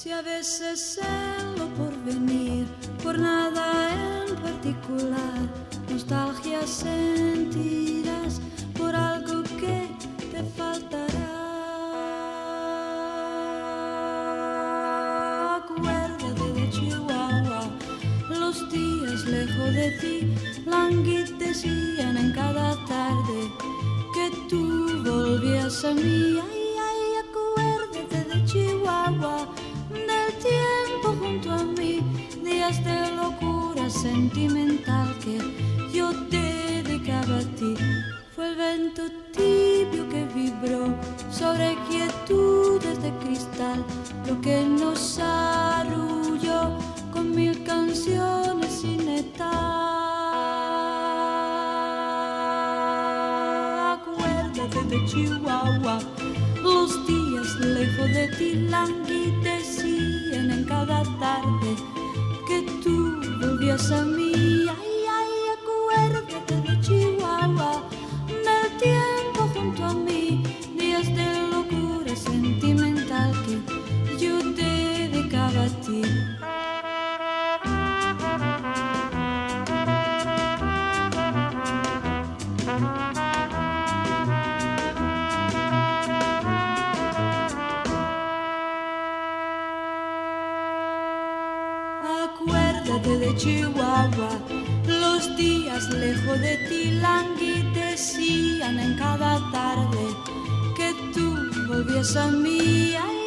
Si a veces en lo porvenir, por nada en particular, nostalgia sentirás por algo que te faltará. Acuérdate de Chihuahua, los días lejos de ti languidecían en cada tarde que tú volvías a mí. Ay, ay, acuérdate de Chihuahua, del tiempo junto a mí, días de locura sentimental que yo te dedicaba a ti. Fue el viento tibio que vibró sobre quietudes de cristal, lo que nos arrulló con mil canciones sin estar. Acuérdate de Chihuahua, los días lejos de ti languidecían en cada tarde que tú volvías a mí. Ay, ay, acuérdate de Chihuahua, del tiempo junto a mí, días de locura sentimental que yo te dedicaba a ti. Acuérdate de Chihuahua, los días lejos de ti languidecían en cada tarde que tú volvías a mí. Ay,